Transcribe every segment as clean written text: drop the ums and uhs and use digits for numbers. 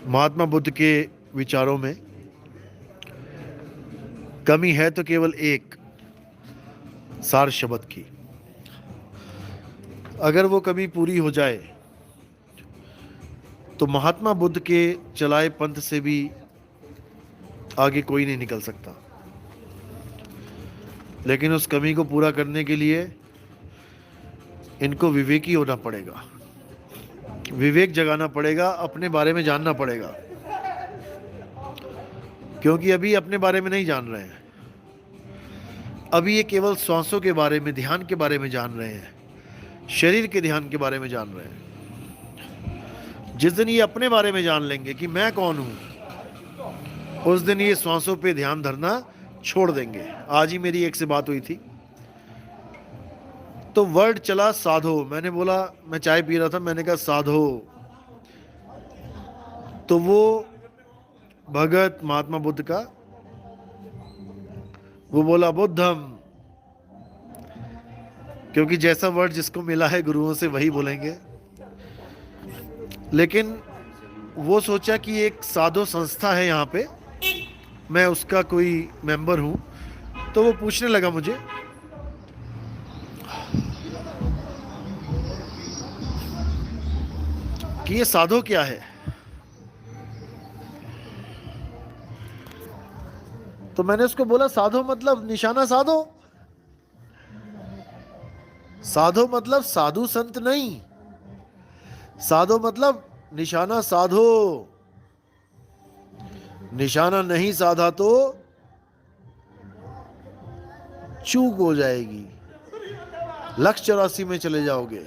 महात्मा बुद्ध के विचारों में कमी है तो केवल एक, सार शब्द की। अगर वो कमी पूरी हो जाए तो महात्मा बुद्ध के चलाए पंथ से भी आगे कोई नहीं निकल सकता। लेकिन उस कमी को पूरा करने के लिए इनको विवेकी होना पड़ेगा, विवेक जगाना पड़ेगा, अपने बारे में जानना पड़ेगा, क्योंकि अभी अपने बारे में नहीं जान रहे हैं। अभी ये केवल श्वासों के बारे में, ध्यान के बारे में जान रहे हैं, शरीर के ध्यान के बारे में जान रहे हैं। जिस दिन ये अपने बारे में जान लेंगे कि मैं कौन हूं, उस दिन ये श्वासों पे ध्यान धरना छोड़ देंगे। आज ही मेरी एक से बात हुई थी, तो वर्ड चला साधो। मैंने बोला, मैं चाय पी रहा था, मैंने कहा साधो, तो वो भगत महात्मा बुद्ध का, वो बोला बुद्धम, क्योंकि जैसा वर्ड जिसको मिला है गुरुओं से वही बोलेंगे। लेकिन वो सोचा कि एक साधो संस्था है यहाँ पे, मैं उसका कोई मेंबर हूं, तो वो पूछने लगा मुझे कि ये साधो क्या है। तो मैंने उसको बोला साधो मतलब निशाना साधो, साधो मतलब साधु संत नहीं, साधो मतलब निशाना साधो। निशाना नहीं साधा तो चूक हो जाएगी, लक्ष्य 84 में चले जाओगे।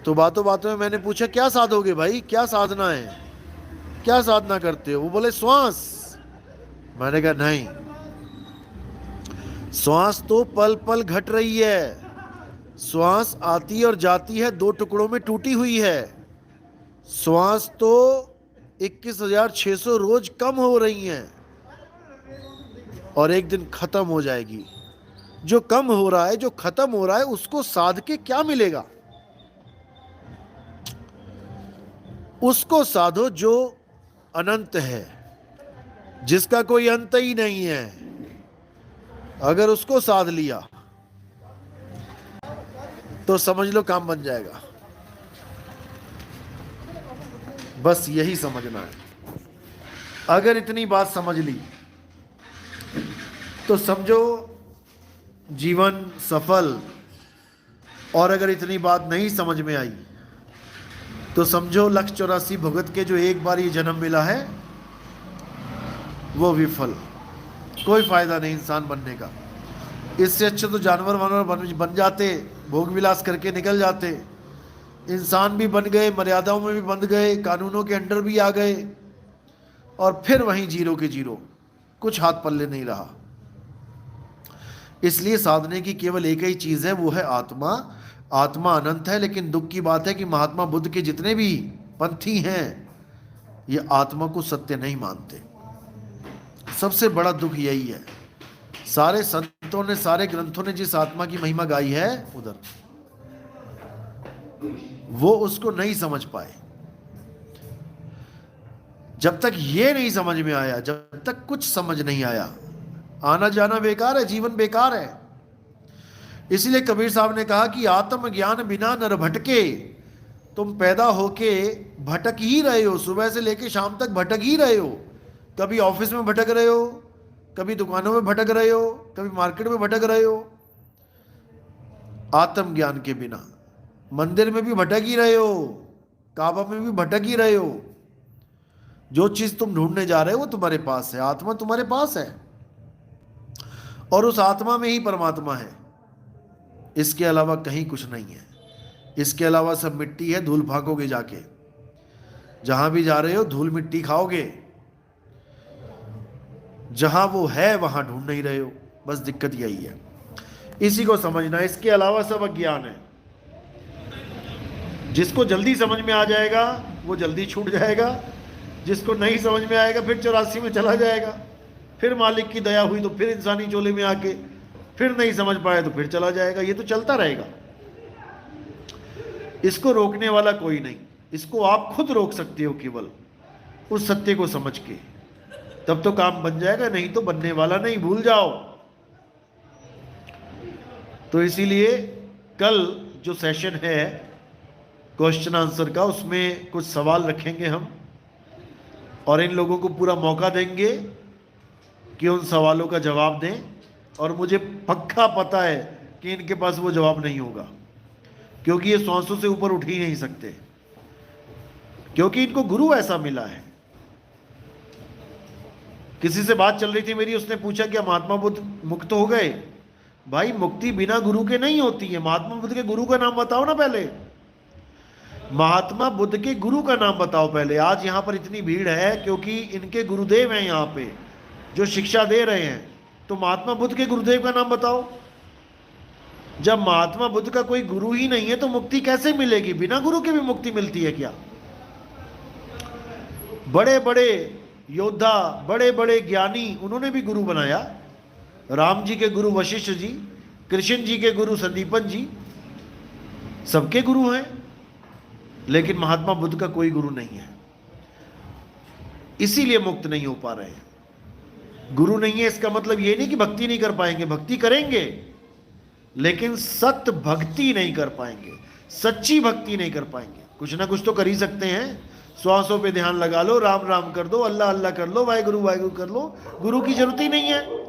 तो बातों बातों में मैंने पूछा क्या साधोगे भाई, क्या साधना है, क्या साधना करते हो? वो बोले श्वास। मैंने कहा नहीं, श्वास तो पल पल घट रही है, श्वास आती और जाती है, दो टुकड़ों में टूटी हुई है। श्वास तो 21,600 रोज कम हो रही हैं और एक दिन खत्म हो जाएगी। जो कम हो रहा है, जो खत्म हो रहा है, उसको साध के क्या मिलेगा? उसको साधो जो अनंत है, जिसका कोई अंत ही नहीं है। अगर उसको साध लिया तो समझ लो काम बन जाएगा। बस यही समझना है। अगर इतनी बात समझ ली तो समझो जीवन सफल, और अगर इतनी बात नहीं समझ में आई तो समझो लक्ष्य 84 भगत के जो एक बार ये जन्म मिला है वो विफल। कोई फायदा नहीं इंसान बनने का। इससे अच्छे तो जानवर वानवर बन जाते, भोग विलास करके निकल जाते। इंसान भी बन गए, मर्यादाओं में भी बंध गए, कानूनों के अंडर भी आ गए, और फिर वहीं जीरो के जीरो, कुछ हाथ पल्ले नहीं रहा। इसलिए साधने की केवल एक ही चीज है, वो है आत्मा। आत्मा अनंत है, लेकिन दुख की बात है कि महात्मा बुद्ध के जितने भी पंथी हैं ये आत्मा को सत्य नहीं मानते। सबसे बड़ा दुख यही है। सारे संतों ने, सारे ग्रंथों ने जिस आत्मा की महिमा गाई है उधर, वो उसको नहीं समझ पाए। जब तक ये नहीं समझ में आया, जब तक कुछ समझ नहीं आया, आना जाना बेकार है, जीवन बेकार है। इसलिए कबीर साहब ने कहा कि आत्म ज्ञान बिना नर भटके। तुम पैदा होके भटक ही रहे हो, सुबह से लेके शाम तक भटक ही रहे हो। कभी ऑफिस में भटक रहे हो, कभी दुकानों में भटक रहे हो, कभी मार्केट में भटक रहे हो। आत्म ज्ञान के बिना मंदिर में भी भटक ही रहे हो, काबा में भी भटक ही रहे हो। जो चीज तुम ढूंढने जा रहे हो वो तुम्हारे पास है, आत्मा तुम्हारे पास है, और उस आत्मा में ही परमात्मा है। इसके अलावा कहीं कुछ नहीं है। इसके अलावा सब मिट्टी है, धूल फाकोगे जाके। जहां भी जा रहे हो धूल मिट्टी खाओगे। जहां वो है वहां ढूंढ नहीं रहे हो। बस दिक्कत यही है, इसी को समझना। इसके अलावा सब अज्ञान है। जिसको जल्दी समझ में आ जाएगा वो जल्दी छूट जाएगा, जिसको नहीं समझ में आएगा फिर 84 में चला जाएगा। फिर मालिक की दया हुई तो फिर इंसानी चोले में आके, फिर नहीं समझ पाया तो फिर चला जाएगा। ये तो चलता रहेगा, इसको रोकने वाला कोई नहीं। इसको आप खुद रोक सकते हो केवल उस सत्य को समझ के, तब तो काम बन जाएगा, नहीं तो बनने वाला नहीं, भूल जाओ। तो इसीलिए कल जो सेशन है क्वेश्चन आंसर का, उसमें कुछ सवाल रखेंगे हम और इन लोगों को पूरा मौका देंगे कि उन सवालों का जवाब दें। और मुझे पक्का पता है कि इनके पास वो जवाब नहीं होगा, क्योंकि ये 100 से ऊपर उठ ही नहीं सकते, क्योंकि इनको गुरु ऐसा मिला है। किसी से बात चल रही थी मेरी, उसने पूछा क्या महात्मा बुद्ध मुक्त हो गए? भाई मुक्ति बिना गुरु के नहीं होती है। महात्मा बुद्ध के गुरु का नाम बताओ ना पहले, महात्मा बुद्ध के गुरु का नाम बताओ पहले। आज यहां पर इतनी भीड़ है क्योंकि इनके गुरुदेव हैं यहां पे जो शिक्षा दे रहे हैं, तो महात्मा बुद्ध के गुरुदेव का नाम बताओ। जब महात्मा बुद्ध का कोई गुरु ही नहीं है तो मुक्ति कैसे मिलेगी? बिना गुरु के भी मुक्ति मिलती है क्या? बड़े बड़े योद्धा, बड़े बड़े ज्ञानी, उन्होंने भी गुरु बनाया। राम जी के गुरु वशिष्ठ जी, कृष्ण जी के गुरु संदीपन जी, सबके गुरु हैं, लेकिन महात्मा बुद्ध का कोई गुरु नहीं है, इसीलिए मुक्त नहीं हो पा रहे हैं। गुरु नहीं है इसका मतलब ये नहीं कि भक्ति नहीं कर पाएंगे, भक्ति करेंगे, लेकिन सत्य भक्ति नहीं कर पाएंगे, सच्ची भक्ति नहीं कर पाएंगे। कुछ ना कुछ तो कर ही सकते हैं, श्वासों पे ध्यान लगा लो, राम राम कर दो, अल्लाह अल्लाह कर लो, वाहेगुरु वाहेगुरु कर लो, गुरु की जरूरत ही नहीं है।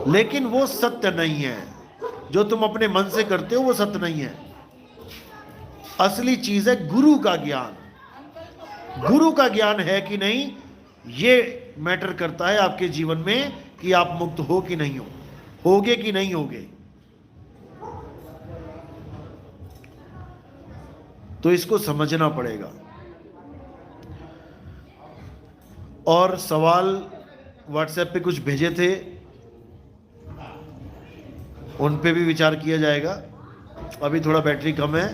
लेकिन वो सत्य नहीं है, जो तुम अपने मन से करते हो वो सत्य नहीं है। असली चीज है गुरु का ज्ञान। गुरु का ज्ञान है कि नहीं, ये मैटर करता है आपके जीवन में कि आप मुक्त हो कि नहीं हो, होगे कि नहीं होगे। तो इसको समझना पड़ेगा। और सवाल व्हाट्सएप पे कुछ भेजे थे, उन पे भी विचार किया जाएगा। अभी थोड़ा बैटरी कम है,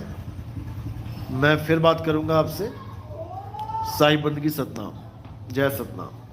मैं फिर बात करूंगा आपसे। साईं बंदगी सतनाम, जय सतनाम।